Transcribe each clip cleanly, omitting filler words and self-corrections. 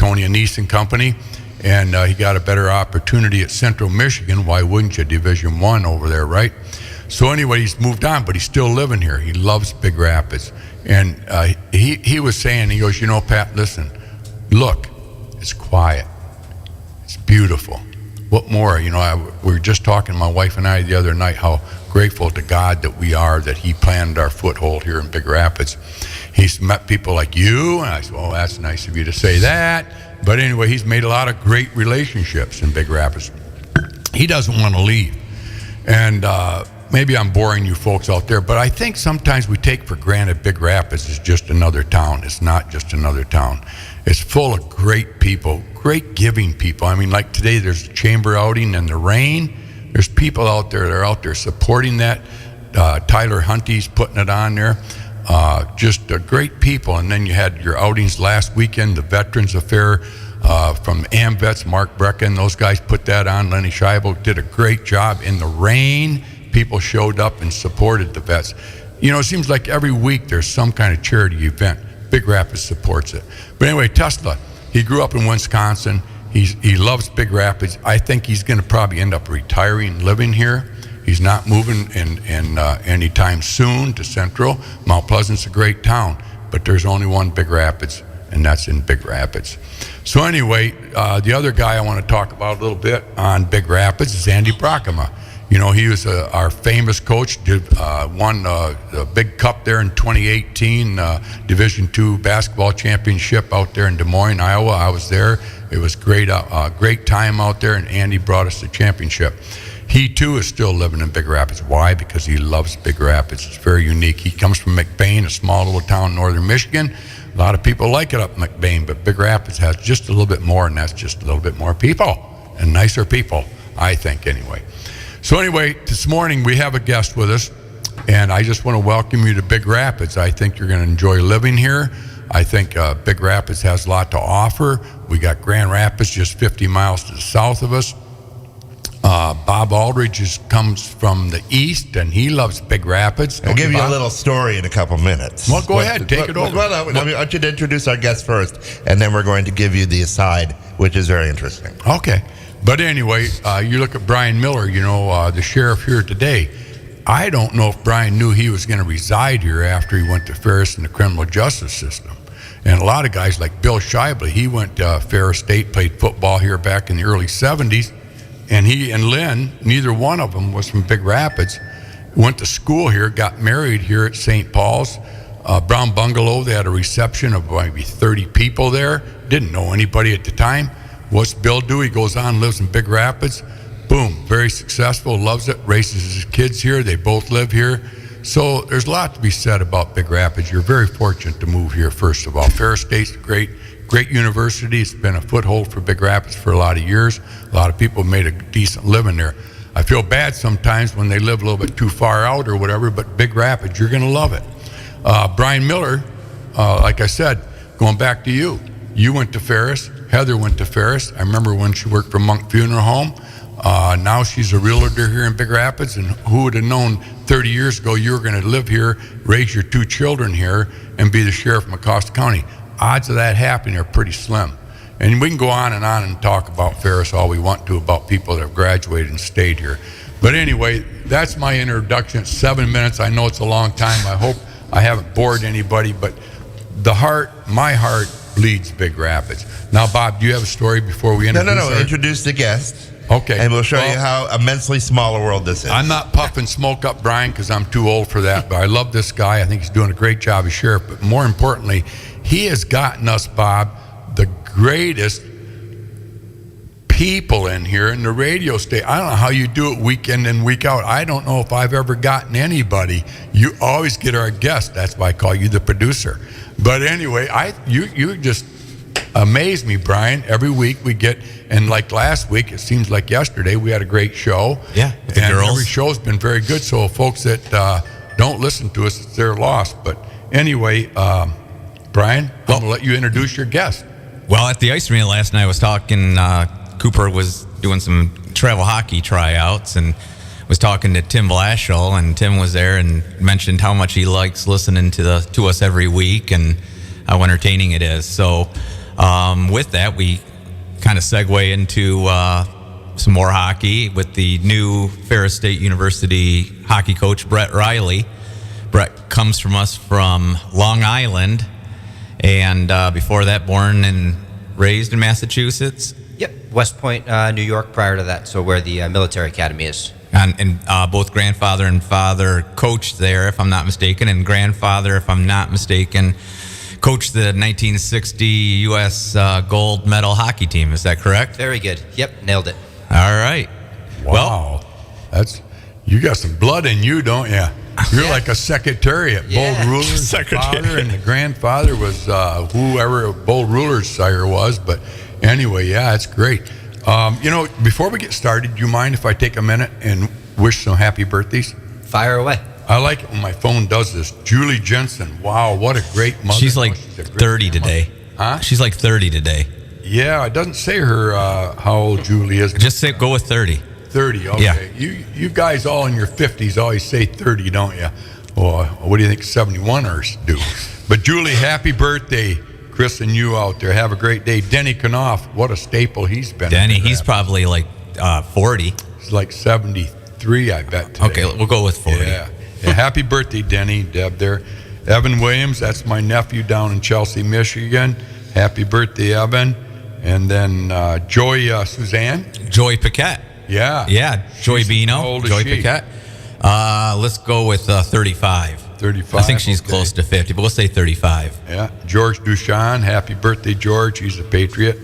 Tony Anise and company, and he got a better opportunity at Central Michigan. Why wouldn't you? Division I over there, right? So anyway, he's moved on, but he's still living here. He loves Big Rapids. And he was saying, he goes, Pat, listen, look, it's quiet. It's beautiful. What more? We were just talking, my wife and I, the other night, how grateful to God that we are, that he planted our foothold here in Big Rapids. He's met people like you, and I said, well, that's nice of you to say that. But anyway, he's made a lot of great relationships in Big Rapids. He doesn't want to leave. And maybe I'm boring you folks out there, but I think sometimes we take for granted Big Rapids is just another town. It's not just another town. It's full of great people, great giving people. I mean, like today, there's a chamber outing in the rain. There's people out there that are out there supporting that. Tyler Hunty's putting it on there. Just great people. And then you had your outings last weekend, the Veterans Affair from AmVets, Mark Brecken. Those guys put that on. Lenny Scheibel did a great job in the rain. People showed up and supported the vets. It seems like every week there's some kind of charity event. Big Rapids supports it. But anyway, Tesla, he grew up in Wisconsin. He loves Big Rapids. I think he's going to probably end up retiring, living here. He's not moving in anytime soon to Central. Mount Pleasant's a great town, but there's only one Big Rapids, and that's in Big Rapids. So anyway, the other guy I want to talk about a little bit on Big Rapids is Andy Brockema. He was our famous coach, won the big cup there in 2018, Division II basketball championship out there in Des Moines, Iowa. I was there. It was great time out there, and Andy brought us the championship. He, too, is still living in Big Rapids. Why? Because he loves Big Rapids. It's very unique. He comes from McBain, a small little town in northern Michigan. A lot of people like it up in McBain, but Big Rapids has just a little bit more, and that's just a little bit more people, and nicer people, I think, anyway. So anyway, this morning we have a guest with us, and I just want to welcome you to Big Rapids. I think you're going to enjoy living here. I think Big Rapids has a lot to offer. We got Grand Rapids just 50 miles to the south of us. Bob Aldridge comes from the east, and he loves Big Rapids. I'll give you a little story in a couple minutes. Well, go ahead, take it over. Well, I want you to introduce our guest first, and then we're going to give you the aside, which is very interesting. Okay. But anyway, you look at Brian Miller, the sheriff here today. I don't know if Brian knew he was going to reside here after he went to Ferris in the criminal justice system. And a lot of guys like Bill Scheibel, he went to Ferris State, played football here back in the early 70s. And he and Lynn, neither one of them was from Big Rapids, went to school here, got married here at St. Paul's. Brown Bungalow, they had a reception of maybe 30 people there. Didn't know anybody at the time. What's Bill do? He goes on, lives in Big Rapids. Boom, very successful, loves it, raises his kids here. They both live here. So there's a lot to be said about Big Rapids. You're very fortunate to move here, first of all. Ferris State's a great university. It's been a foothold for Big Rapids for a lot of years. A lot of people made a decent living there. I feel bad sometimes when they live a little bit too far out or whatever, but Big Rapids, you're going to love it. Brian Miller, like I said, going back to you. You went to Ferris. Heather went to Ferris. I remember when she worked for Monk Funeral Home. Now she's a realtor here in Big Rapids, and who would have known 30 years ago you were going to live here, raise your 2 children here, and be the sheriff of Mecosta County? Odds of that happening are pretty slim. And we can go on and talk about Ferris all we want to, about people that have graduated and stayed here. But anyway, that's my introduction. It's 7 minutes. I know it's a long time. I hope I haven't bored anybody, but my heart bleeds Big Rapids. Now, Bob, do you have a story before we introduce No. Introduce the guest. Okay. And we'll show you how immensely small a world this is. I'm not puffing smoke up Brian because I'm too old for that, but I love this guy. I think he's doing a great job as sheriff. But more importantly, he has gotten us, Bob, the greatest people in here in the radio station. I don't know how you do it week in and week out. I don't know if I've ever gotten anybody. You always get our guest. That's why I call you the producer. But anyway, you just amaze me, Brian. Every week we get, and like last week, it seems like yesterday, we had a great show. Yeah, with the and girls. Every show's been very good. So folks that don't listen to us, it's their loss. But anyway, Brian, I'm going to let you introduce your guest. Well, at the ice arena last night, I was talking, Cooper was doing some travel hockey tryouts and was talking to Tim Vlaschel, and Tim was there and mentioned how much he likes listening to us every week and how entertaining it is. So with that, we kind of segue into some more hockey with the new Ferris State University hockey coach, Brett Riley. Brett comes from us from Long Island, and before that, born and raised in Massachusetts. Yep, West Point, New York prior to that, so where the military academy is. And both grandfather and father coached there, if I'm not mistaken, and grandfather, if I'm not mistaken, coached the 1960 U.S. gold medal hockey team. Is that correct? Very good. Yep, nailed it. All right. Wow. You got some blood in you, don't you? You're like a secretary at Bold Ruler's father, and the grandfather was whoever Bold Ruler's sire was. But anyway, yeah, it's great. Before we get started, do you mind if I take a minute and wish some happy birthdays? Fire away. I like it when my phone does this. Julie Jensen. Wow, what a great mother. She's like 30 today. Huh? She's like 30 today. Yeah, it doesn't say her how old Julie is. Just go with 30. 30, okay. Yeah. You guys all in your 50s always say 30, don't you? Well, what do you think 71ers do? But Julie, happy birthday. Chris and you out there, have a great day. Denny Knopf, what a staple he's been. Denny, he's probably like 40. He's like 73, I bet, today. Okay, we'll go with 40. Yeah, happy birthday, Denny, Deb there. Evan Williams, that's my nephew down in Chelsea, Michigan. Happy birthday, Evan. And then Joy Suzanne. Joy Paquette. Yeah. Yeah, Joy Bino. Joy Paquette. Let's go with 35. 35. I think she's close to 50, but we'll say 35. Yeah. George Duchan, happy birthday, George. He's a Patriot.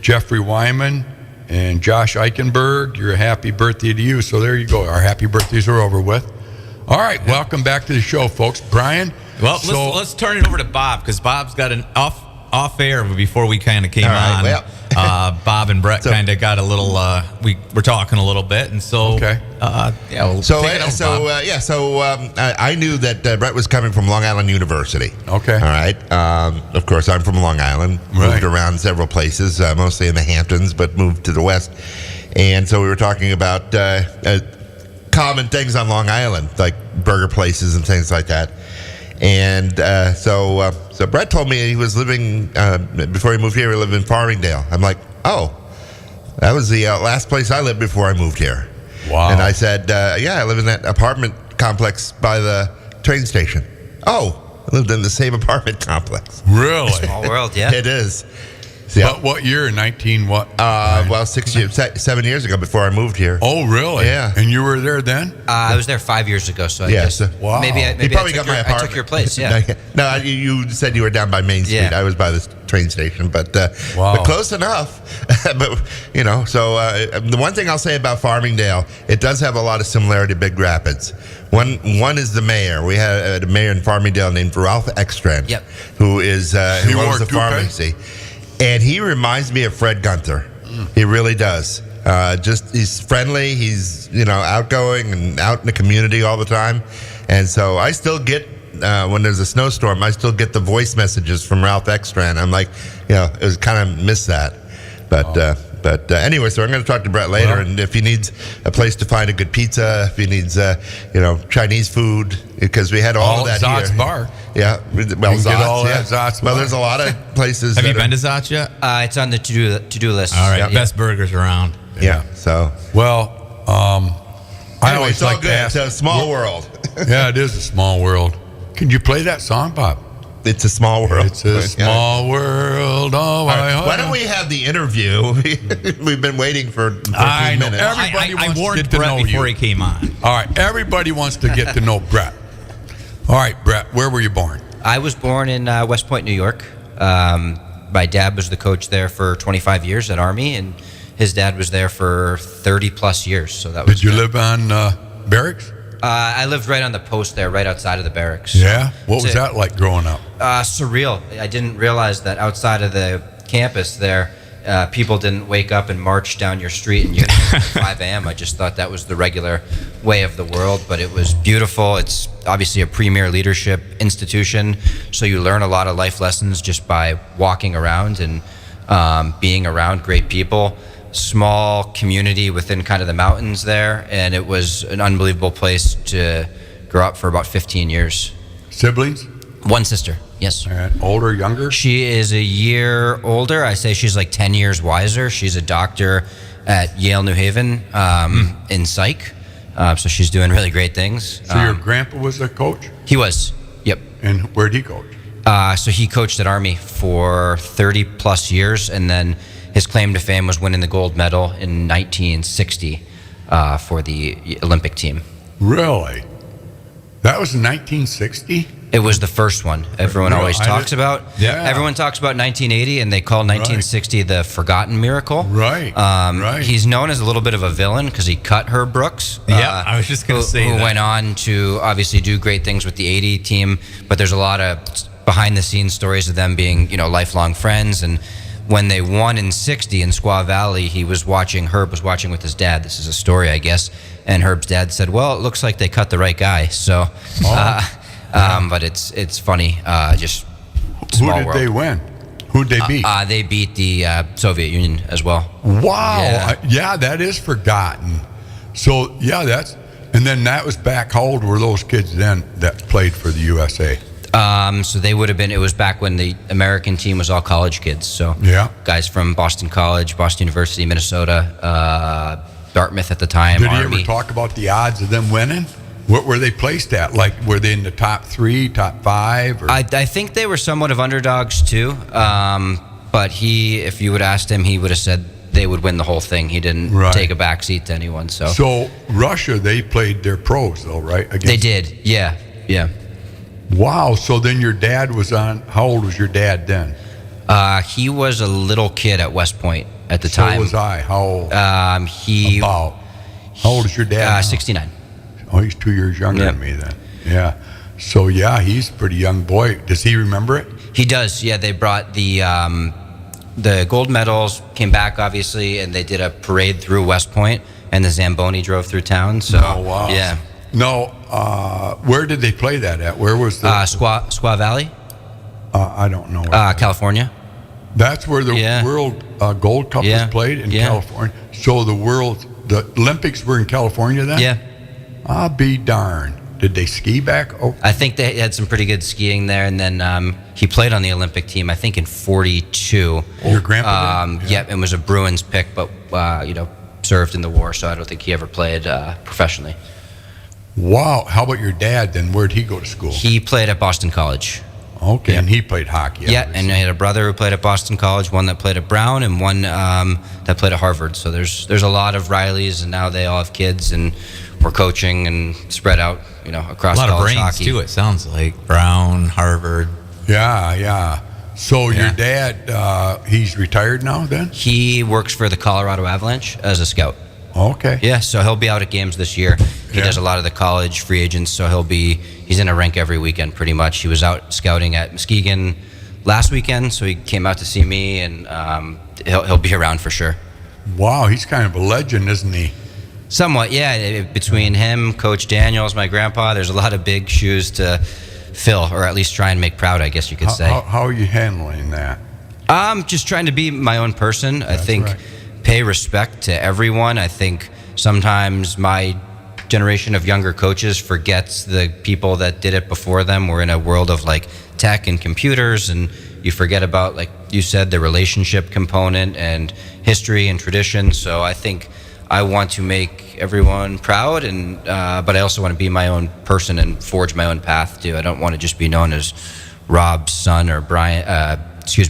Jeffrey Wyman and Josh Eichenberg, your happy birthday to you. So there you go. Our happy birthdays are over with. All right. Yeah. Welcome back to the show, folks. Brian. Well, let's turn it over to Bob, because Bob's got an off air before we kind of came on. Well. Bob and Brett kind of got a little. We were talking a little bit, and so okay. We'll take it over, I knew that Brett was coming from Long Island University. Okay. All right. Of course, I'm from Long Island. Moved around several places, mostly in the Hamptons, but moved to the West. And so we were talking about common things on Long Island, like burger places and things like that. And so Brett told me he was living, before he moved here, he lived in Farmingdale. I'm like, oh, that was the last place I lived before I moved here. Wow. And I said, I live in that apartment complex by the train station. Oh, I lived in the same apartment complex. Really? Small world, yeah. It is. Yeah. What year? 19 what? 7 years ago before I moved here. Oh, really? Yeah. And you were there then? I was there 5 years ago, so I guess wow. maybe probably got my apartment. I took your place, yeah. No, you said you were down by Main Street. Yeah. I was by the train station, but close enough. But the one thing I'll say about Farmingdale, it does have a lot of similarity to Big Rapids. One is the mayor. We had a mayor in Farmingdale named Ralph Ekstrand, who is who owns the pharmacy. And he reminds me of Fred Gunther. He really does. He's friendly. He's outgoing and out in the community all the time. And so I still get when there's a snowstorm, I still get the voice messages from Ralph Ekstrand. I'm like, it was kind of miss that. But anyway, so I'm going to talk to Brett later, and if he needs a place to find a good pizza, if he needs Chinese food, because we had all of that Zot's here. Bar. Yeah, well, Zot's well, there's a lot of places. Have you been to Zot's yet? It's on the to-do list. All right, best burgers around. Yeah. So I always it's all like good. to ask. It's a small world. Yeah, it is a small world. Can you play that song, Bob? It's a small world. It's a small world. Oh, why don't we have the interview? We've been waiting for 15 minutes. I warned Brett before he came on. All right, everybody wants to get to know Brett. All right, Brett, where were you born? I was born in West Point, New York. My dad was the coach there for 25 years at Army, and his dad was there for 30 plus years. So that was. Did you live on barracks? I lived right on the post there, right outside of the barracks. Yeah? What was that like growing up? Surreal. I didn't realize that outside of the campus there, people didn't wake up and march down your street and at 5 a.m. I just thought that was the regular way of the world, but it was beautiful. It's obviously a premier leadership institution, so you learn a lot of life lessons just by walking around and being around great people. Small community within kind of the mountains there, and it was an unbelievable place to grow up for about 15 years. Siblings? One sister, Yes. Older, younger? She is a year older. I say she's like 10 years wiser. She's a doctor at Yale New Haven in psych. So she's doing really great things. So your grandpa was a coach? He was. Yep. And where'd he coach? So he coached at Army for 30 plus years, and then his claim to fame was winning the gold medal in 1960 for the Olympic team. Really? That was in 1960? It was the first one everyone always talks about. Yeah. Everyone talks about 1980, and they call 1960 the forgotten miracle. Right. Right. He's known as a little bit of a villain because he cut Herb Brooks. Yeah, I was just going to say who that. went on to obviously do great things with the 80 team, but there's a lot of behind-the-scenes stories of them being, lifelong friends. And when they won in 60 in Squaw Valley, Herb was watching with his dad. This is a story, I guess. And Herb's dad said, well, it looks like they cut the right guy. So, but it's funny, just small Who did world. they win? Who'd they beat? They beat the Soviet Union as well. Wow. Yeah. That is forgotten. So, and then that was back. How old were those kids then that played for the USA? So they would have been, it was back when the American team was all college kids. So guys from Boston College, Boston University, Minnesota, Dartmouth at the time. Did Army. he ever talk about the odds of them winning? What were they placed at? Like, were they in the top 3, top 5? Or? I think they were somewhat of underdogs too. But if you would have asked him, he would have said they would win the whole thing. He didn't take a backseat to anyone. So Russia, they played their pros though, right? They did. Yeah. Wow. So then your dad was on. How old was your dad then? He was a little kid at West Point at the time. So was I. How old? How old is your dad? 69. Oh, he's 2 years younger than me then. Yeah. So he's a pretty young boy. Does he remember it? He does. Yeah, they brought the gold medals, came back obviously, and they did a parade through West Point, and the Zamboni drove through town. So wow. Yeah. No. Where did they play that at? Where was the Squaw Valley? I don't know. California. That's where the World Gold Cup was played in California. So the Olympics were in California then? Yeah. I'll be darned. Did they ski back? Oh, I think they had some pretty good skiing there, and then he played on the Olympic team, I think in 42. Your grandpa did? Yeah, and was a Bruins pick, but served in the war, so I don't think he ever played professionally. Wow. How about your dad then? Where'd he go to school? He played at Boston College. Okay, and he played hockey. Yeah, and I had a brother who played at Boston College, one that played at Brown, and one that played at Harvard. So there's a lot of Rileys, and now they all have kids, and we're coaching and spread out, across college hockey. A lot of brains too. It sounds like Brown, Harvard. Yeah. So your dad, he's retired now. Then he works for the Colorado Avalanche as a scout. Okay. Yeah, so he'll be out at games this year. He does a lot of the college free agents, so he's in a rink every weekend pretty much. He was out scouting at Muskegon last weekend, so he came out to see me, and he'll be around for sure. Wow, he's kind of a legend, isn't he? Somewhat, yeah. Between him, Coach Daniels, my grandpa, there's a lot of big shoes to fill, or at least try and make proud, I guess you could say. How are you handling that? I'm just trying to be my own person. I think pay respect to everyone. I think sometimes my generation of younger coaches forgets the people that did it before them. We're in a world of like tech and computers, and you forget about, like you said, the relationship component and history and tradition. So I think I want to make everyone proud, and but I also want to be my own person and forge my own path too. I don't want to just be known as Rob's son or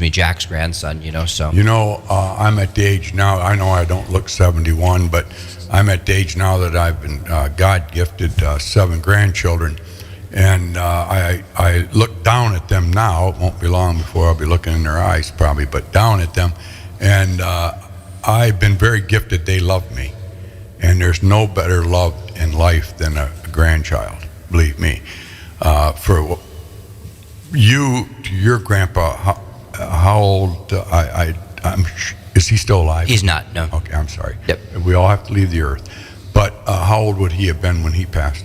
Jack's grandson, so. I'm at the age now, I know I don't look 71, but I'm at the age now that I've been God-gifted 7 grandchildren. And I look down at them now. It won't be long before I'll be looking in their eyes probably, but down at them. And I've been very gifted. They love me. And there's no better love in life than a grandchild, believe me. For you, to your grandpa, how old? Is he still alive? He's not, no. Okay, I'm sorry. Yep. We all have to leave the earth. But how old would he have been when he passed?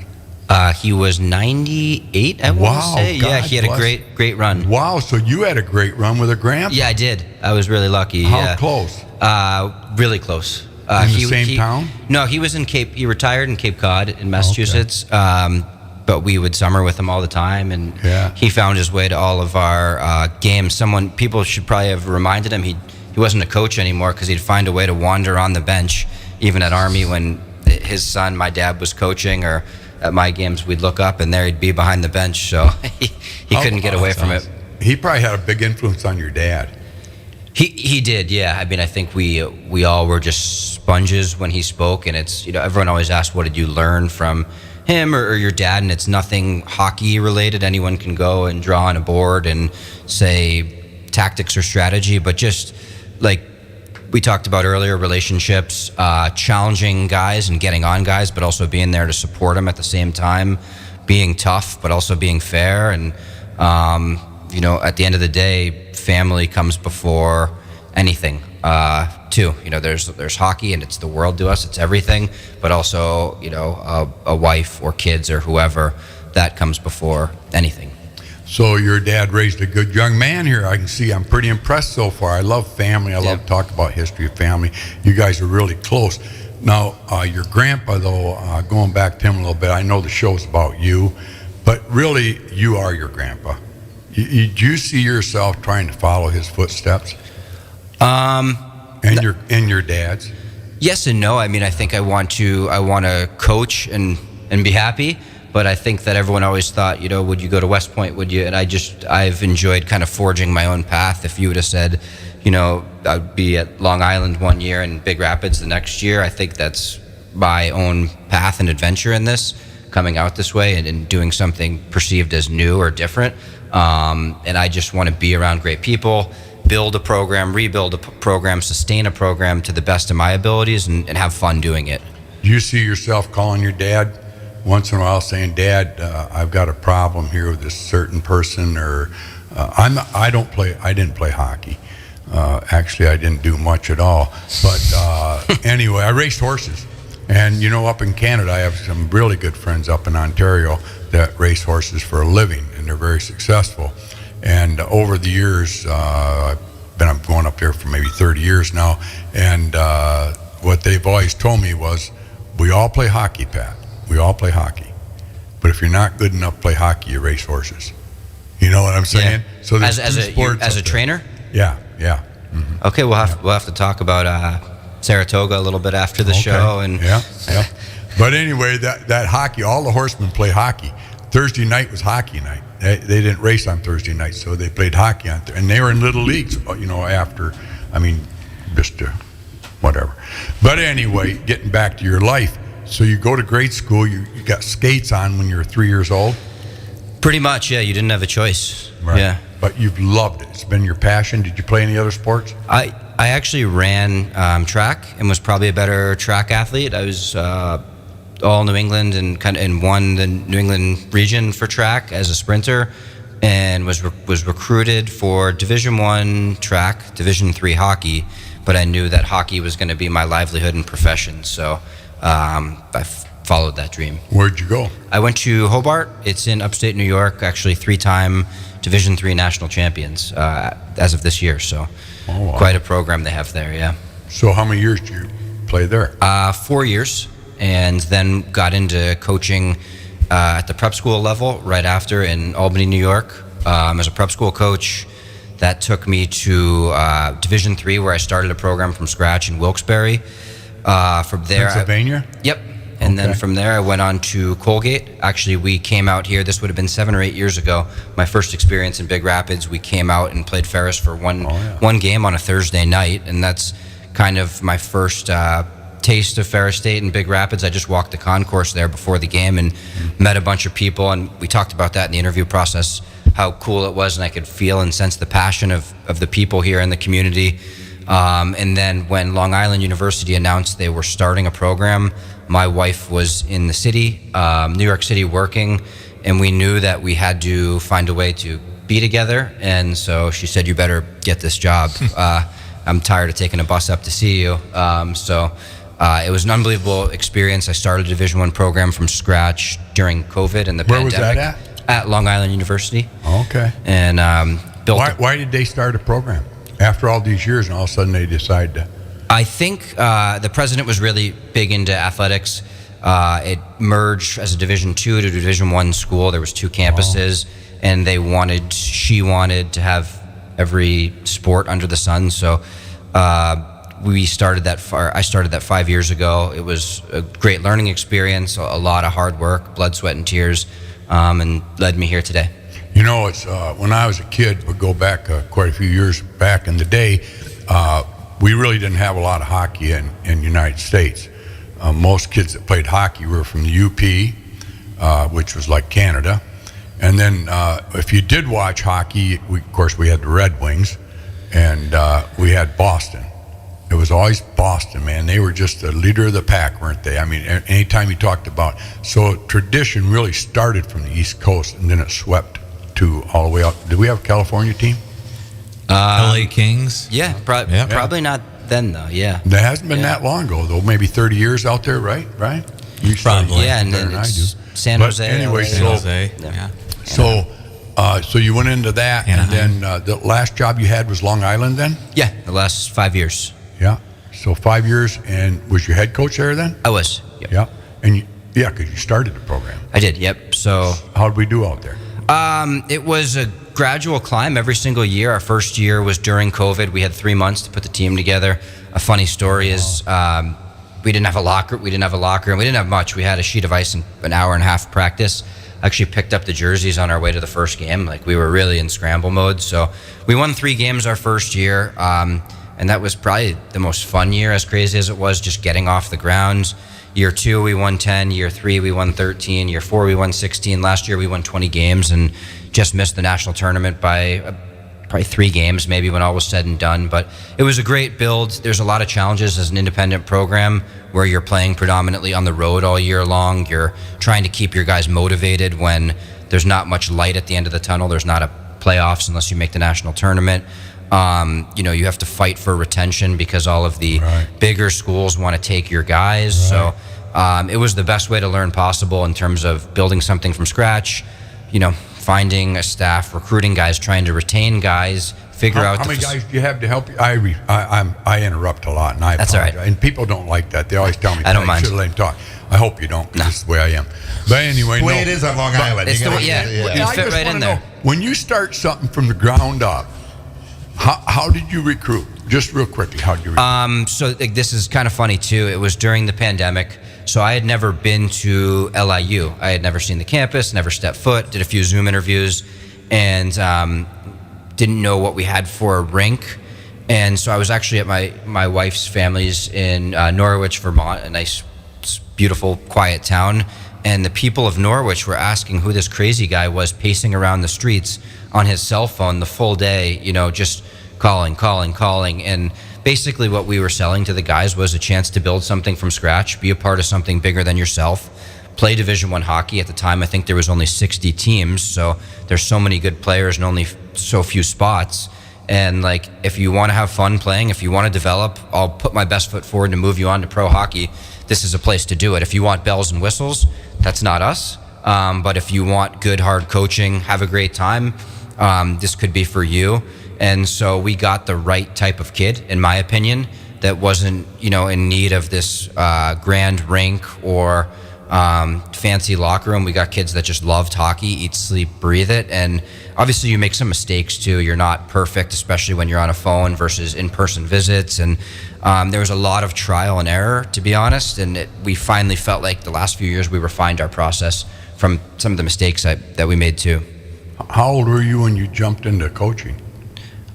He was 98, I want to say. God yeah, he had bless. a great run. Wow, so you had a great run with a grandpa. Yeah, I did. I was really lucky. How close? Really close. In the same town? No, he was in He retired in Cape Cod in Massachusetts. But but we would summer with him all the time, and he found his way to all of our games. People should probably have reminded him he wasn't a coach anymore, because he'd find a way to wander on the bench, even at Army when his son, my dad, was coaching, or at my games, we'd look up and there he'd be behind the bench. So he couldn't get away from it. He probably had a big influence on your dad. He did, yeah. I mean, I think we all were just sponges when he spoke, and it's, everyone always asks, what did you learn from him or your dad? And it's nothing hockey related. Anyone can go and draw on a board and say tactics or strategy, but just like we talked about earlier, relationships, challenging guys and getting on guys, but also being there to support them at the same time, being tough, but also being fair. And, at the end of the day, family comes before anything, too. There's hockey, and it's the world to us. It's everything, but also, a wife or kids or whoever, that comes before anything. So your dad raised a good young man here. I can see. I'm pretty impressed so far. I love family. I love to talk about history of family. You guys are really close. Now, your grandpa, though, going back to him a little bit, I know the show's about you, but really, you are your grandpa. Do you see yourself trying to follow his footsteps? And your dad's? Yes and no. I mean, I think I want to coach and be happy. But I think that everyone always thought, would you go to West Point? Would you? And I've enjoyed kind of forging my own path. If you would have said, I'd be at Long Island one year and Big Rapids the next year, I think that's my own path and adventure in this, coming out this way and doing something perceived as new or different. And I just want to be around great people, build a program, rebuild a program, sustain a program to the best of my abilities, and have fun doing it. Do you see yourself calling your dad once in a while saying, Dad, I've got a problem here with this certain person, or I didn't play hockey. Actually, I didn't do much at all. But anyway, I raced horses. And, up in Canada, I have some really good friends up in Ontario that race horses for a living, and they're very successful. And over the years, I'm going up there for maybe 30 years now, and what they've always told me was, we all play hockey, Pat. We all play hockey. But if you're not good enough to play hockey, you race horses. You know what I'm saying? Yeah. So as a trainer? Yeah. Mm-hmm. Okay, we'll have to talk about Saratoga a little bit after the show. And yeah. But anyway, that hockey, all the horsemen play hockey. Thursday night was hockey night. They didn't race on Thursday night, so they played hockey and they were in little leagues, after, just whatever. But anyway, getting back to your life. So you go to grade school, you got skates on when you were 3 years old? Pretty much, yeah. You didn't have a choice. Right. Yeah. But you've loved it. It's been your passion. Did you play any other sports? I actually ran track and was probably a better track athlete. I was all New England and won the New England region for track as a sprinter, and was recruited for Division I track, Division III hockey. But I knew that hockey was going to be my livelihood and profession. So I followed that dream. Where'd you go? I went to Hobart. It's in upstate New York, actually 3-time Division III national champions as of this year. So quite a program they have there, yeah. So how many years did you play there? 4 years, and then got into coaching at the prep school level right after in Albany, New York. As a prep school coach, that took me to Division III, where I started a program from scratch in Wilkes-Barre. From there, Pennsylvania? Yep. And then from there, I went on to Colgate. Actually, we came out here. This would have been 7 or 8 years ago. My first experience in Big Rapids. We came out and played Ferris for one game on a Thursday night, and that's kind of my first taste of Ferris State and Big Rapids. I just walked the concourse there before the game and met a bunch of people, and we talked about that in the interview process, how cool it was, and I could feel and sense the passion of the people here in the community. And then when Long Island University announced they were starting a program, my wife was in the city, New York City, working, and we knew that we had to find a way to be together. And so she said, you better get this job. I'm tired of taking a bus up to see you. So it was an unbelievable experience. I started a Division I program from scratch during COVID and the pandemic. Where was that at? At Long Island University. Okay. And built. Why did they start a program after all these years, and all of a sudden they decide to? I think the president was really big into athletics. It merged as a Division II to Division I school. There was 2 campuses, and she wanted to have every sport under the sun. So I started that 5 years ago. It was a great learning experience, a lot of hard work, blood, sweat, and tears, and led me here today. You know, it's when I was a kid, we go back quite a few years back in the day, we really didn't have a lot of hockey in the United States. Most kids that played hockey were from the UP, which was like Canada. And then if you did watch hockey, of course, we had the Red Wings, and we had Boston. It was always Boston, man. They were just the leader of the pack, weren't they? I mean, anytime you talked about, so tradition really started from the East Coast, and then it swept to all the way out. Did we have a California team? LA Kings. Yeah, probably not then though. Yeah, That hasn't been that long ago, though. Maybe 30 years out there, right? Right? You Probably. Yeah, and then it's San Jose. But anyway, LA. San Jose. Yeah. So you went into that, Anaheim. and then the last job you had was Long Island then? Yeah, the last 5 years. Yeah. So 5 years, and was your head coach there then? I was. Yep. Yeah. And because you started the program. I did. Yep. So How did we do out there? it was a gradual climb every single year. Our first year was during COVID. We had 3 months to put the team together. A funny story is we didn't have a locker. We didn't have much. We had a sheet of ice and an hour and a half practice. Actually picked up the jerseys on our way to the first game. Like, we were really in scramble mode. So we won 3 games our first year. And that was probably the most fun year, as crazy as it was, just getting off the ground. Year 2, we won 10. Year 3, we won 13. Year 4, we won 16. Last year, we won 20 games and just missed the national tournament by probably 3 games, maybe, when all was said and done. But it was a great build. There's a lot of challenges as an independent program where you're playing predominantly on the road all year long. You're trying to keep your guys motivated when there's not much light at the end of the tunnel. There's not a playoffs unless you make the national tournament. You have to fight for retention because all of the bigger schools want to take your guys. So it was the best way to learn possible in terms of building something from scratch, finding a staff, recruiting guys, trying to retain guys, figure out. How many guys do you have to help you? I interrupt a lot, and I That's all apologize. right. And people don't like that. They always tell me, I don't mind. Should let him talk. I hope you don't, because this is the way I am. But anyway, The way it is on Long Island. It's You the gotta way- get it, You I fit just right in wanna there. know, when you start something from the ground up, how did you recruit? Just real quickly, how did you recruit? So this is kind of funny too. It was during the pandemic. So I had never been to LIU. I had never seen the campus, never stepped foot, did a few Zoom interviews, and didn't know what we had for a rink. And so I was actually at my wife's family's in Norwich, Vermont, a nice, beautiful, quiet town. And the people of Norwich were asking who this crazy guy was pacing around the streets on his cell phone the full day, just calling. And basically what we were selling to the guys was a chance to build something from scratch, be a part of something bigger than yourself, play Division I hockey. At the time, I think there was only 60 teams, so there's so many good players and only so few spots. And if you want to have fun playing, if you want to develop, I'll put my best foot forward to move you on to pro hockey. This is a place to do it. If you want bells and whistles, that's not us. But if you want good, hard coaching, have a great time, this could be for you. And so we got the right type of kid, in my opinion, that wasn't, in need of this grand rink or fancy locker room. We got kids that just loved hockey, eat, sleep, breathe it. And obviously you make some mistakes too. You're not perfect, especially when you're on a phone versus in-person visits. And there was a lot of trial and error, to be honest. And we finally felt like the last few years we refined our process from some of the mistakes that we made too. How old were you when you jumped into coaching?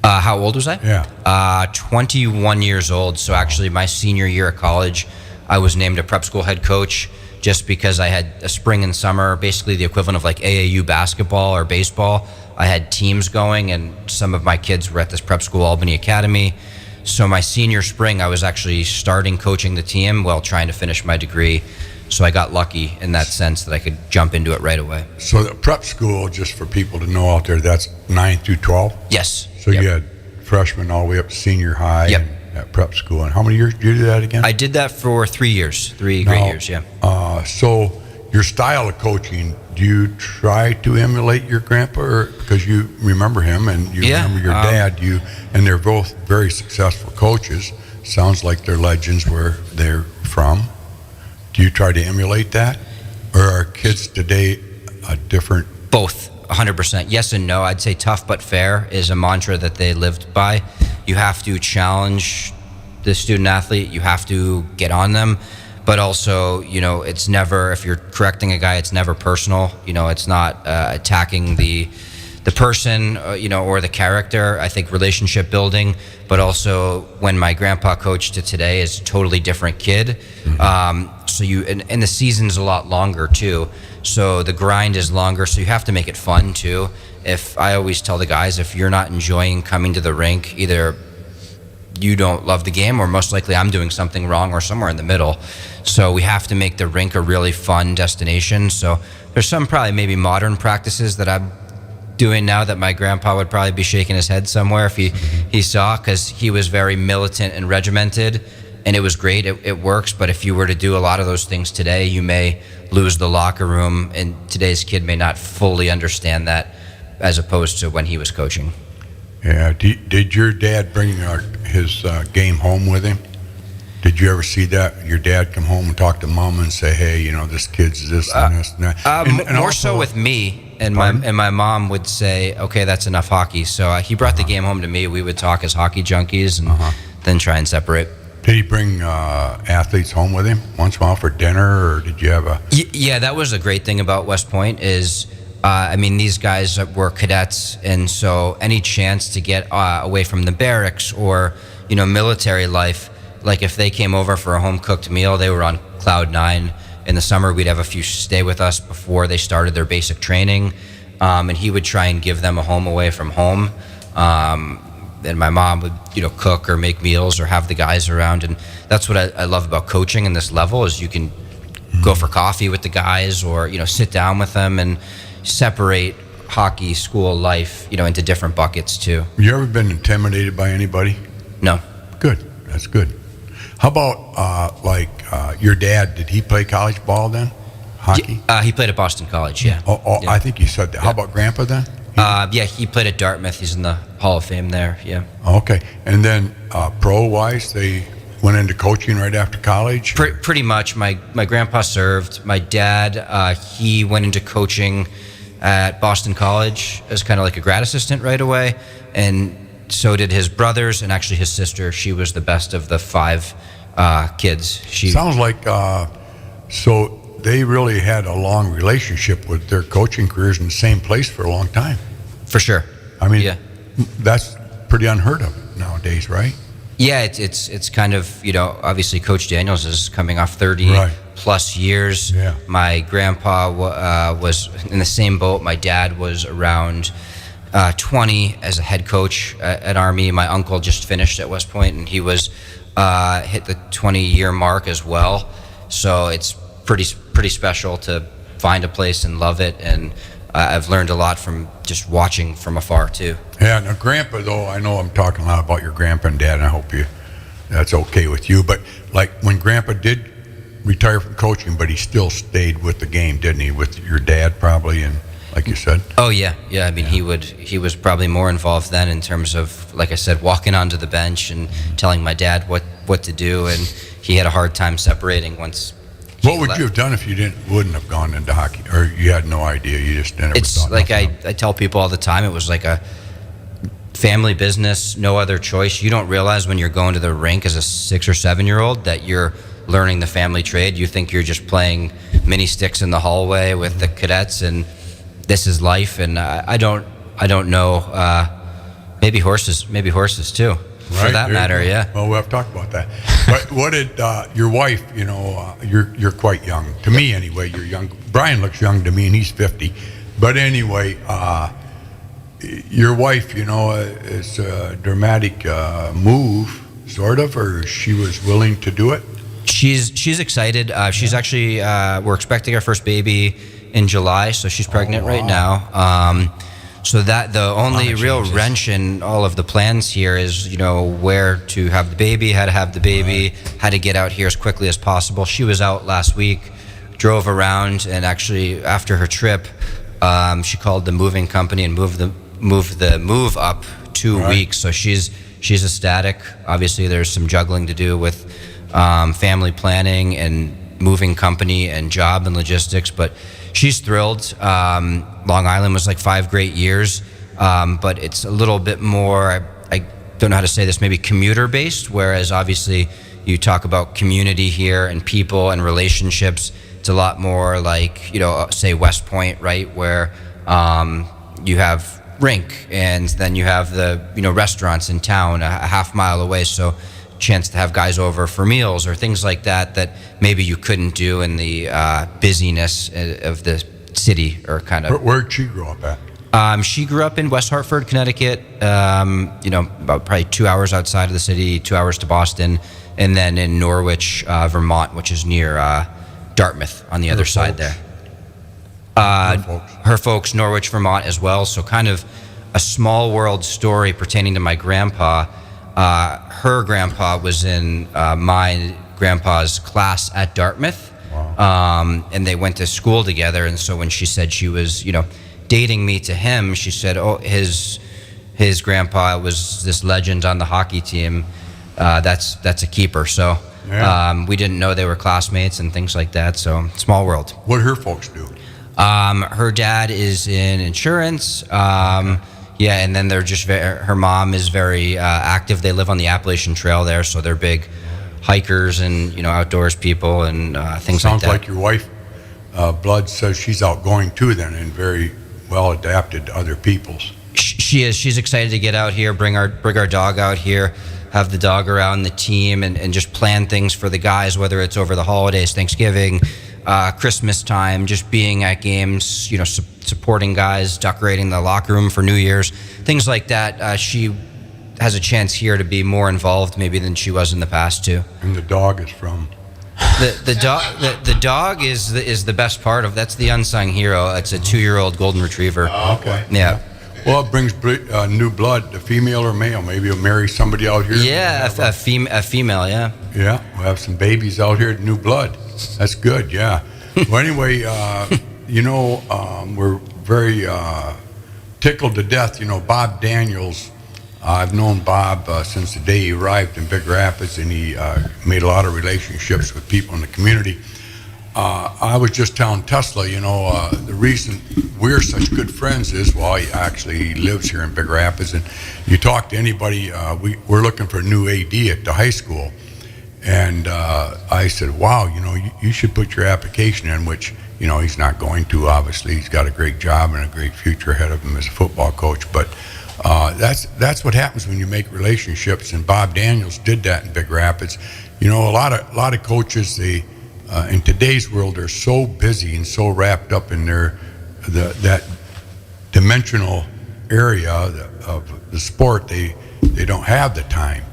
How old was I? Yeah. 21 years old. So actually my senior year of college, I was named a prep school head coach just because I had a spring and summer, basically the equivalent of AAU basketball or baseball. I had teams going, and some of my kids were at this prep school, Albany Academy. So my senior spring, I was actually starting coaching the team while trying to finish my degree. So I got lucky in that sense that I could jump into it right away. So the prep school, just for people to know out there, that's 9 through 12? Yes. So you had freshmen all the way up to senior high and at prep school. And how many years did you do that again? I did that for 3 years, great years, yeah. So your style of coaching, do you try to emulate your grandpa, because you remember him and you remember your dad, and they're both very successful coaches. Sounds like they're legends where they're from. Do you try to emulate that? Or are kids today a different? Both, 100%. Yes and no. I'd say tough but fair is a mantra that they lived by. You have to challenge the student athlete. You have to get on them. But also, it's never, if you're correcting a guy, it's never personal. It's not attacking the person, or the character. I think relationship building, but also when my grandpa coached to today is a totally different kid. So and the season's a lot longer too. So the grind is longer. So you have to make it fun too. If I always tell the guys, if you're not enjoying coming to the rink, either you don't love the game or most likely I'm doing something wrong or somewhere in the middle. So we have to make the rink a really fun destination. So there's some probably maybe modern practices that I'm doing now that my grandpa would probably be shaking his head somewhere if he saw, because he was very militant and regimented, and it was great. It works. But if you were to do a lot of those things today, you may lose the locker room, and today's kid may not fully understand that as opposed to when he was coaching. Yeah. Did your dad bring his game home with him? Did you ever see that? Your dad come home and talk to mom and say, hey, this kid's this and this and that? And More also, so with me. And my mom would say, okay, that's enough hockey. So he brought the game home to me. We would talk as hockey junkies and then try and separate. Did he bring athletes home with him once in a while for dinner, or did you have a? Yeah, that was a great thing about West Point is, these guys were cadets, and so any chance to get away from the barracks or military life, like if they came over for a home cooked meal, they were on cloud nine. In the summer, we'd have a few stay with us before they started their basic training, and he would try and give them a home away from home. And my mom would, cook or make meals or have the guys around. And that's what I love about coaching in this level is you can go for coffee with the guys or, sit down with them and separate hockey, school life, into different buckets too. You ever been intimidated by anybody? No. Good. That's good. How about your dad? Did he play college ball then? Hockey? He played at Boston College, yeah. Yeah. I think you said that. How about Grandpa then? He played at Dartmouth. He's in the Hall of Fame there, yeah. Okay. And then pro-wise, they went into coaching right after college? Pretty much. My grandpa served. My dad, he went into coaching at Boston College as kind of like a grad assistant right away. And so did his brothers and actually his sister. She was the best of the 5 kids. Sounds like so they really had a long relationship with their coaching careers in the same place for a long time. For sure. I mean, that's pretty unheard of nowadays, right? Yeah, it's kind of, obviously Coach Daniels is coming off 30 plus years. Yeah. My grandpa was in the same boat. My dad was around 20 as a head coach at Army. My uncle just finished at West Point, and he was hit the 20-year mark as well. So it's pretty special to find a place and love it. And I've learned a lot from just watching from afar too. Yeah. Now, Grandpa, though, I know I'm talking a lot about your grandpa and dad, and I hope that's okay with you. But like when Grandpa did retire from coaching, but he still stayed with the game, didn't he? With your dad, probably, and like you said. Oh yeah. I mean, he was probably more involved then in terms of, like I said, walking onto the bench and telling my dad what to do, and he had a hard time separating once. What would you have done if you wouldn't have gone into hockey, or you had no idea? You just never. It's like I tell people all the time. It was like a family business, no other choice. You don't realize when you're going to the rink as a 6 or 7-year-old that you're learning the family trade. You think you're just playing mini sticks in the hallway with the cadets, and this is life. And I don't know. Maybe horses too. For that matter, yeah. Well, we'll have to talk about that. But what did your wife? You're quite young to me anyway. You're young. Brian looks young to me, and he's 50. But anyway, your wife, is a dramatic move, sort of, or she was willing to do it. She's excited. She's actually we're expecting our first baby in July, so she's pregnant right now. So that the only real wrench in all of the plans here is, where to have the baby, how to have the baby, how to get out here as quickly as possible. She was out last week, drove around, and actually after her trip, she called the moving company and moved the move up 2 weeks. So she's ecstatic. Obviously, there's some juggling to do with family planning and moving company and job and logistics, but she's thrilled. Long Island was like 5 great years, but it's a little bit more, I don't know how to say this, maybe commuter based, whereas obviously you talk about community here and people and relationships. It's a lot more like, say West Point, right, where you have rink, and then you have the restaurants in town a half mile away, so chance to have guys over for meals or things like that maybe you couldn't do in the busyness of the city, or kind of. Where'd she grow up at? She grew up in West Hartford, Connecticut, about probably 2 hours outside of the city, 2 hours to Boston, and then in Norwich, Vermont, which is near Dartmouth on the other side there. Her folks, Norwich, Vermont as well. So kind of a small world story pertaining to my grandpa. Her grandpa was in my grandpa's class at Dartmouth. Wow. And they went to school together. And so when she said she was, dating me to him, she said, oh, his grandpa was this legend on the hockey team. That's a keeper. So we didn't know they were classmates and things like that. So small world. What her folks do? Her dad is in insurance. Yeah, and then they're just her mom is very active. They live on the Appalachian Trail there, so they're big hikers and outdoors people and things like that. Sounds like your wife, Blood, says she's outgoing too, then, and very well adapted to other people's. She is. She's excited to get out here, bring our dog out here, have the dog around the team, and just plan things for the guys, whether it's over the holidays, Thanksgiving, Christmas time, just being at games, supporting guys, decorating the locker room for New Year's, things like that. She has a chance here to be more involved maybe than she was in the past too. And the dog is from? The dog is the best part of. That's the unsung hero. It's a 2-year-old golden retriever. Oh, okay. Yeah. Well, it brings new blood, a female or male. Maybe you'll marry somebody out here. Yeah, a female. Yeah. Yeah, we'll have some babies out here, new blood. That's good, yeah. Well, anyway, we're very tickled to death. Bob Daniels, I've known Bob since the day he arrived in Big Rapids, and he made a lot of relationships with people in the community. I was just telling Tesla, the reason we're such good friends is, he lives here in Big Rapids, and you talk to anybody, we're looking for a new AD at the high school. And I said, wow, you should put your application in, which, he's not going to, obviously. He's got a great job and a great future ahead of him as a football coach. But that's what happens when you make relationships, and Bob Daniels did that in Big Rapids. A lot of coaches, they in today's world, are so busy and so wrapped up in that dimensional area of the sport, they don't have the time.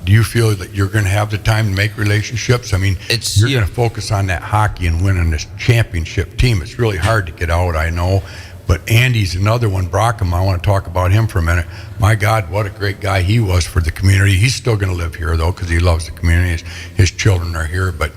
Do you feel that you're going to have the time to make relationships? I mean, you're going to focus on that hockey and winning this championship team. It's really hard to get out, I know. But Andy's another one, Brockham. I want to talk about him for a minute. My God, what a great guy he was for the community. He's still going to live here, though, because he loves the community. His children are here. But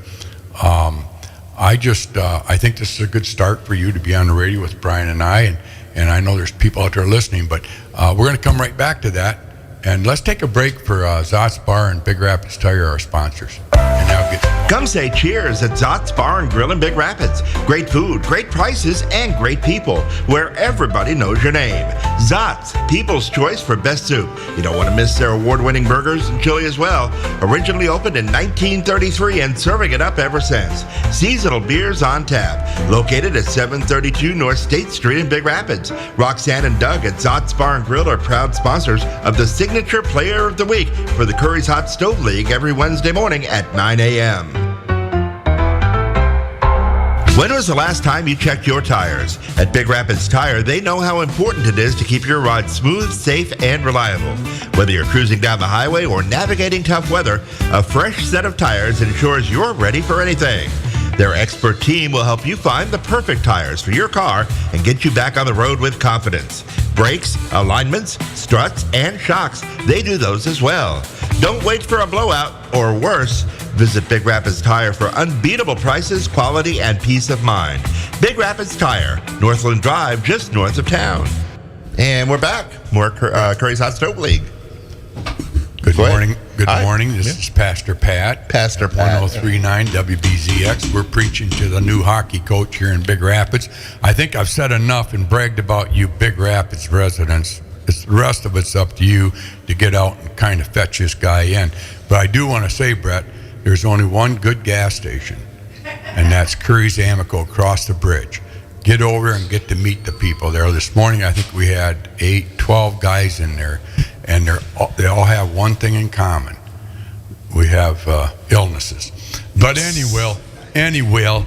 I think this is a good start for you to be on the radio with Brian and I. And I know there's people out there listening. But we're going to come right back to that. And let's take a break for Zott's Bar and Big Rapids Tire, our sponsors. And now Come say cheers at Zott's Bar and Grill in Big Rapids. Great food, great prices, and great people, where everybody knows your name. Zott's, people's choice for best soup. You don't want to miss their award-winning burgers and chili as well. Originally opened in 1933 and serving it up ever since. Seasonal beers on tap. Located at 732 North State Street in Big Rapids. Roxanne and Doug at Zott's Bar and Grill are proud sponsors of the Signature Player of the Week for the Curries Hot Stove League every Wednesday morning at 9 a.m. When was the last time you checked your tires? At Big Rapids Tire, they know how important it is to keep your ride smooth, safe, and reliable. Whether you're cruising down the highway or navigating tough weather, a fresh set of tires ensures you're ready for anything. Their expert team will help you find the perfect tires for your car and get you back on the road with confidence. Brakes, alignments, struts, and shocks, they do those as well. Don't wait for a blowout, or worse, visit Big Rapids Tire for unbeatable prices, quality, and peace of mind. Big Rapids Tire, Northland Drive, just north of town. And we're back. More Curry's Hot Stove League. Good Good Hi. morning. This Yeah. is Pastor Pat. Pastor Pat. 1039 WBZX. We're preaching to the new hockey coach here in Big Rapids. I think I've said enough and bragged about you Big Rapids residents. The rest of it's up to you to get out and kind of fetch this guy in. But I do want to say, Brett, there's only one good gas station, and that's Curries Amico across the bridge. Get over and get to meet the people there. This morning, I think we had 12 guys in there, and they all have one thing in common. We have illnesses. But anyway,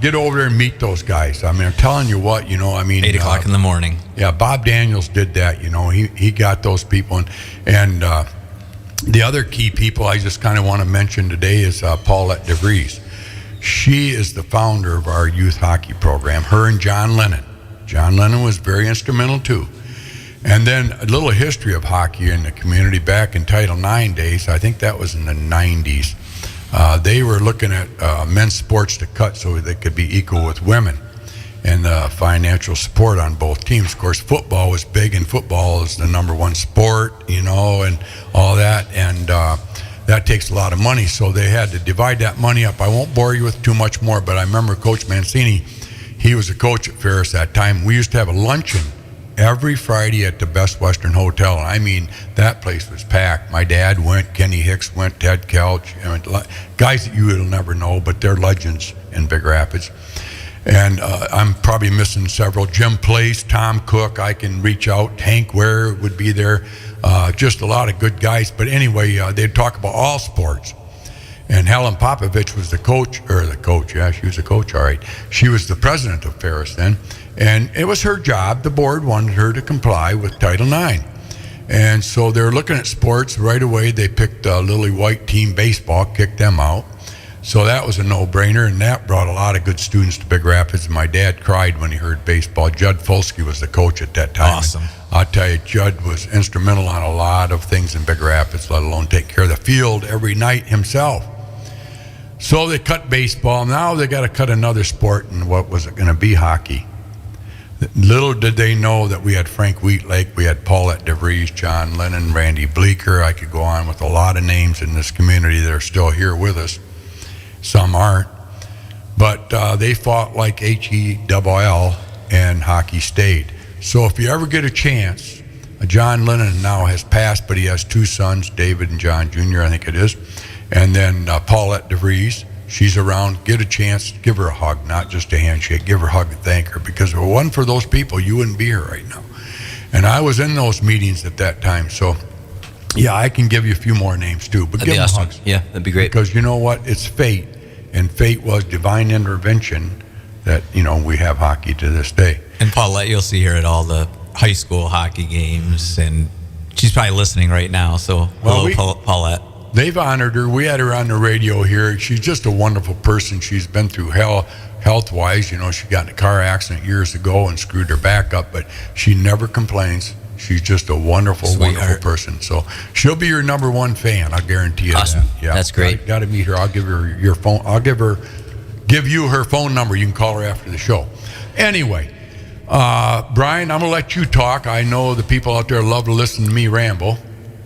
get over there and meet those guys. I mean, I'm telling you what, 8 o'clock in the morning. Yeah, Bob Daniels did that. He got those people, and the other key people I just kind of want to mention today is Paulette DeVries. She is the founder of our youth hockey program, her and John Lennon. John Lennon was very instrumental too. And then a little history of hockey in the community back in Title IX days. I think that was in the 90s. They were looking at men's sports to cut so they could be equal with women and financial support on both teams. Of course, football was big, and football is the number one sport, and all that. And that takes a lot of money, so they had to divide that money up. I won't bore you with too much more, but I remember Coach Mancini. He was a coach at Ferris that time. We used to have a luncheon every Friday at the Best Western Hotel. I mean, that place was packed. My dad went, Kenny Hicks went, Ted Kelch, guys that you will never know, but they're legends in Big Rapids. And I'm probably missing several. Jim Place, Tom Cook, I can reach out. Hank Ware would be there. Just a lot of good guys. But anyway, they'd talk about all sports. And Helen Popovich was the coach, yeah, she was the coach, all right. She was the president of Ferris then. And it was her job. The board wanted her to comply with Title IX. And so they're looking at sports right away. They picked Lily White team baseball, kicked them out. So that was a no-brainer, and that brought a lot of good students to Big Rapids. My dad cried when he heard baseball. Judd Folsky was the coach at that time. Awesome. I'll tell you, Judd was instrumental on a lot of things in Big Rapids, let alone take care of the field every night himself. So they cut baseball. Now they got to cut another sport, and what was it going to be? Hockey. Little did they know that we had Frank Wheatlake, we had Paulette DeVries, John Lennon, Randy Bleeker. I could go on with a lot of names in this community that are still here with us. Some aren't. But they fought like HELL, and hockey stayed. So if you ever get a chance, John Lennon now has passed, but he has two sons, David and John Jr., I think it is. And then Paulette DeVries, she's around. Get a chance, give her a hug, not just a handshake. Give her a hug and thank her, because if it wasn't for those people, you wouldn't be here right now. And I was in those meetings at that time, so yeah, I can give you a few more names too, but give them awesome. hugs. Yeah, that'd be great. Because you know what? It's fate, and fate was divine intervention that, we have hockey to this day. And Paulette, you'll see her at all the high school hockey games, and she's probably listening right now, so hello, Paulette. They've honored her. We had her on the radio here. She's just a wonderful person. She's been through hell health-wise. She got in a car accident years ago and screwed her back up, but she never complains. She's just a wonderful, wonderful person. So she'll be your number one fan. I'll guarantee you awesome. that. Yeah, that's great. Got to meet her. I'll give her your phone. I'll give you her phone number. You can call her after the show. Anyway, Brian, I'm gonna let you talk. I know the people out there love to listen to me ramble.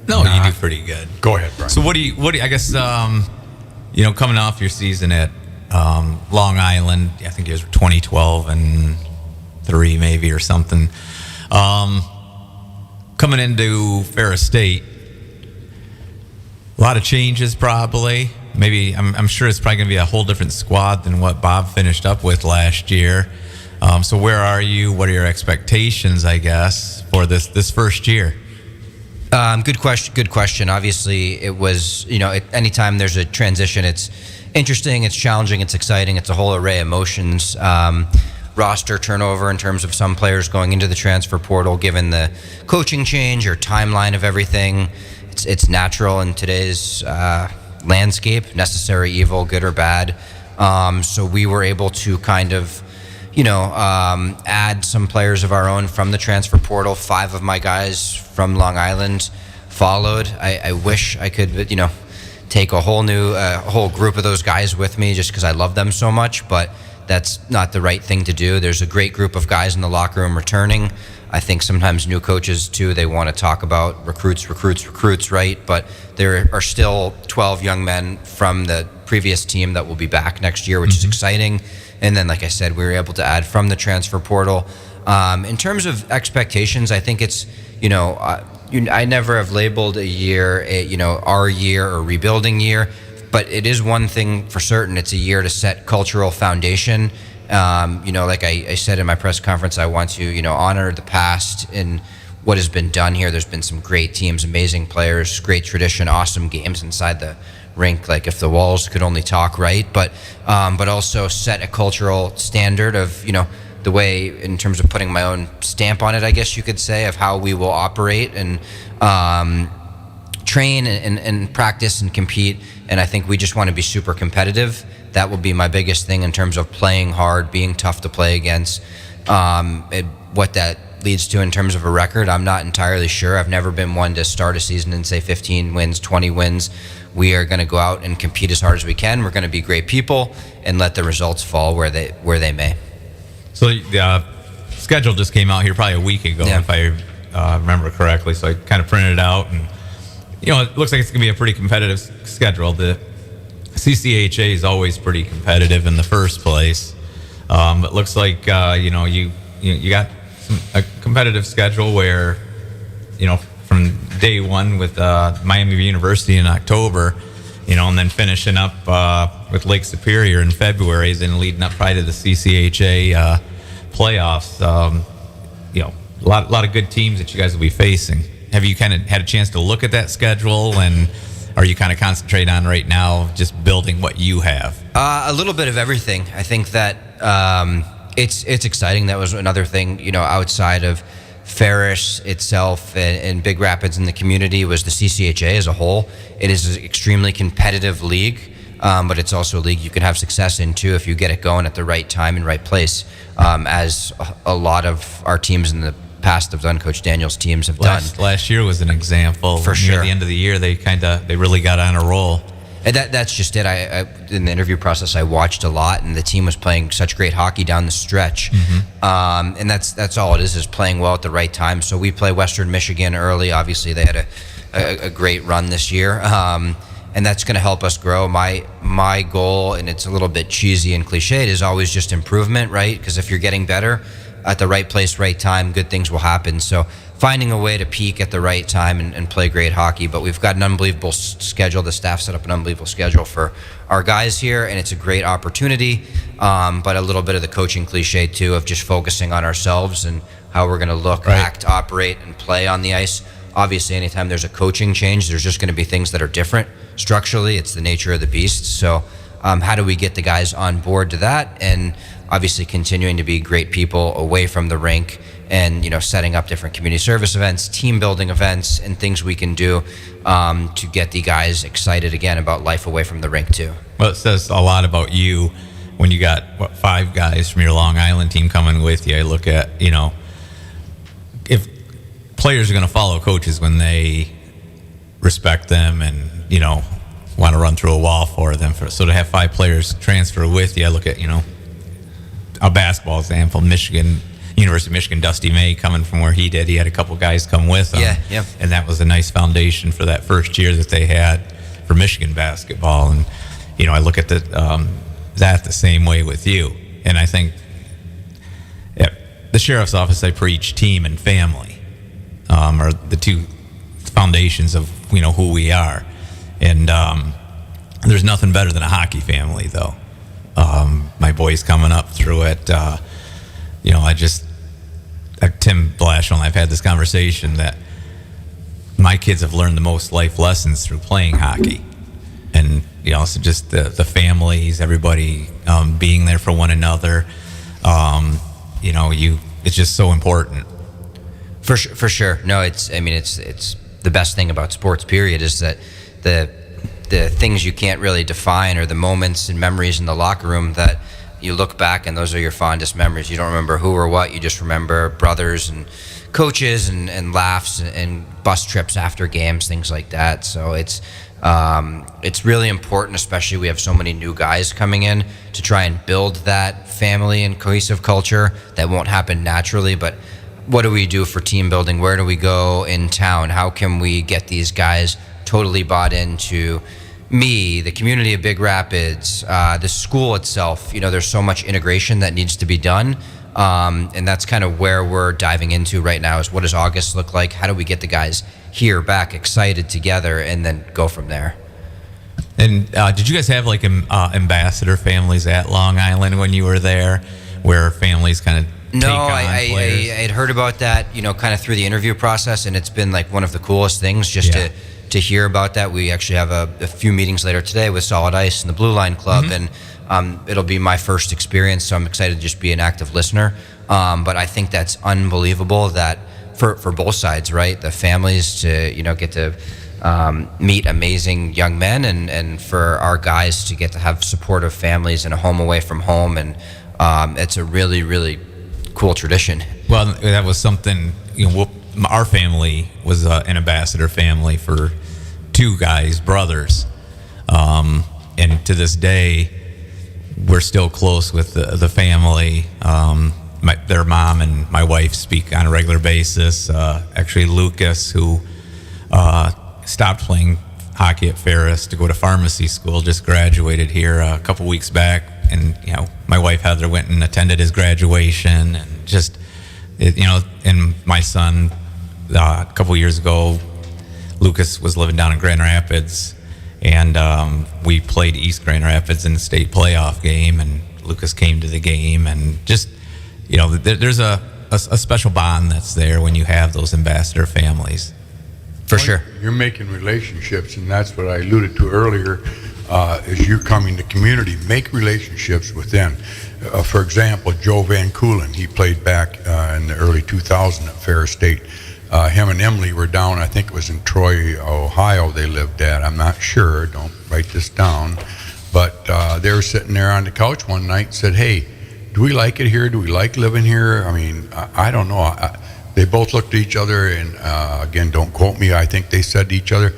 No, you do pretty good. Go ahead, Brian. So what do you? I guess coming off your season at Long Island, I think it was 2012 and 3 maybe or something. Coming into Ferris State, a lot of changes probably. Maybe I'm sure it's probably going to be a whole different squad than what Bob finished up with last year. So where are you? What are your expectations, I guess, for this first year? Good question. Obviously, it was, anytime there's a transition, it's interesting, it's challenging, it's exciting, it's a whole array of emotions. Roster turnover in terms of some players going into the transfer portal, given the coaching change or timeline of everything. It's natural in today's landscape, necessary evil, good or bad. So we were able to kind of, add some players of our own from the transfer portal. 5 of my guys from Long Island followed. I wish I could, take a whole group of those guys with me just because I love them so much, but that's not the right thing to do. There's a great group of guys in the locker room returning. I think sometimes new coaches too, they want to talk about recruits, right? But there are still 12 young men from the previous team that will be back next year, which is exciting. And then, like I said, we were able to add from the transfer portal. In terms of expectations, I think it's, I never have labeled a year, our year or rebuilding year, but it is one thing for certain. It's a year to set cultural foundation. Like I said in my press conference, I want to, honor the past and what has been done here. There's been some great teams, amazing players, great tradition, awesome games inside the rink. Like if the walls could only talk, right? But also set a cultural standard of, the way in terms of putting my own stamp on it, I guess you could say, of how we will operate and train and practice and compete. And I think we just want to be super competitive. That will be my biggest thing in terms of playing hard, being tough to play against. What that leads to in terms of a record, I'm not entirely sure. I've never been one to start a season and say 15 wins, 20 wins. We are going to go out and compete as hard as we can. We're going to be great people and let the results fall where they may. So the schedule just came out here probably a week ago, if I remember correctly. So I kind of printed it out, and it looks like it's going to be a pretty competitive schedule. The CCHA is always pretty competitive in the first place. It looks like you got a competitive schedule where from day one with Miami University in October, and then finishing up with Lake Superior in February, then leading up probably to the CCHA playoffs. A lot of good teams that you guys will be facing. Have you kind of had a chance to look at that schedule, and are you kind of concentrating on right now just building what you have? A little bit of everything. I think that it's exciting. That was another thing, outside of Ferris itself and Big Rapids in the community, was the CCHA as a whole. It is an extremely competitive league, but it's also a league you can have success in too if you get it going at the right time and right place, as a lot of our teams in the past have done. Coach Daniel's teams have done. Last year was an example. For sure. Near the end of the year, they really got on a roll. And that's just it. I in the interview process, I watched a lot, and the team was playing such great hockey down the stretch. And that's all it is playing well at the right time. So we play Western Michigan early. Obviously, they had a great run this year, and that's going to help us grow. My goal, and it's a little bit cheesy and cliched, is always just improvement, right? Because if you're getting better at the right place, right time, good things will happen. So finding a way to peak at the right time and play great hockey. But we've got an unbelievable schedule. The staff set up an unbelievable schedule for our guys here, and it's a great opportunity. But a little bit of the coaching cliche too, of just focusing on ourselves and how we're going to look, act, operate, and play on the ice. Obviously, anytime there's a coaching change, there's just going to be things that are different structurally. It's the nature of the beast. So how do we get the guys on board to that? And obviously continuing to be great people away from the rink, and setting up different community service events, team building events, and things we can do to get the guys excited again about life away from the rink too. Well, it says a lot about you when you got 5 guys from your Long Island team coming with you. I look at if players are going to follow coaches when they respect them and want to run through a wall for them. So to have 5 players transfer with you, I look at a basketball example, University of Michigan, Dusty May coming from where he did. He had a couple guys come with him. Yeah. And that was a nice foundation for that first year that they had for Michigan basketball. And, I look at that the same way with you. And I think at the sheriff's office, I preach team and family are the 2 foundations of, who we are. And there's nothing better than a hockey family, though. My boys coming up through it, Tim Blashill and I've had this conversation that my kids have learned the most life lessons through playing hockey. And, so just the families, everybody being there for one another, it's just so important. For sure. No, it's the best thing about sports, period, is that the things you can't really define are the moments and memories in the locker room that you look back and those are your fondest memories. You don't remember who or what, you just remember brothers and coaches and laughs and bus trips after games, things like that. So it's really important, especially we have so many new guys coming in, to try and build that family and cohesive culture that won't happen naturally. But what do we do for team building? Where do we go in town? How can we get these guys totally bought into me, the community of Big Rapids, the school itself? There's so much integration that needs to be done. And that's kind of where we're diving into right now, is what does August look like? How do we get the guys here back excited together and then go from there? And did you guys have like ambassador families at Long Island when you were there, where families kind of No, I had heard about that, kind of through the interview process, and it's been like one of the coolest things just to hear about that. We actually have a few meetings later today with Solid Ice and the Blue Line Club, and it'll be my first experience, so I'm excited to just be an active listener. But I think that's unbelievable that for both sides, right? The families to get to meet amazing young men, and for our guys to get to have supportive families and a home away from home, and it's a really, really cool tradition. Well, that was something, our family was an ambassador family for two guys, brothers. And to this day, we're still close with the family. Their mom and my wife speak on a regular basis. Actually, Lucas, who stopped playing hockey at Ferris to go to pharmacy school, just graduated here a couple weeks back. And, my wife Heather went and attended his graduation, and just, and my son, a couple years ago, Lucas was living down in Grand Rapids, and we played East Grand Rapids in the state playoff game, and Lucas came to the game, and just, there's a special bond that's there when you have those ambassador families. For sure. You're making relationships, and that's what I alluded to earlier. As you're coming to community, make relationships with them. For example, Joe Van Coolen, he played back in the early 2000s at Ferris State. Him and Emily were down, I think it was in Troy, Ohio they lived at. I'm not sure, don't write this down. But they were sitting there on the couch one night and said, hey, do we like it here? Do we like living here? I mean, I don't know. They both looked at each other, and again, don't quote me, I think they said to each other,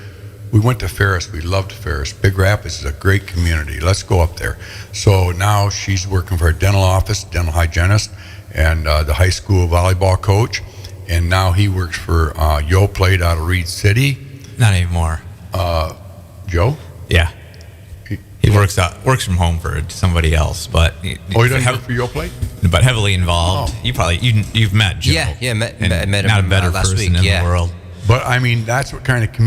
we went to Ferris. We loved Ferris. Big Rapids is a great community. Let's go up there. So now she's working for a dental office, dental hygienist, and the high school volleyball coach. And now he works for Yo played out of Reed City. Not anymore. Joe? Yeah. He works from home for somebody else, but he doesn't work for Yo play? But heavily involved. Oh. You've met Joe. Yeah, met him not a better last person week. in the world. But I mean, that's what kind of community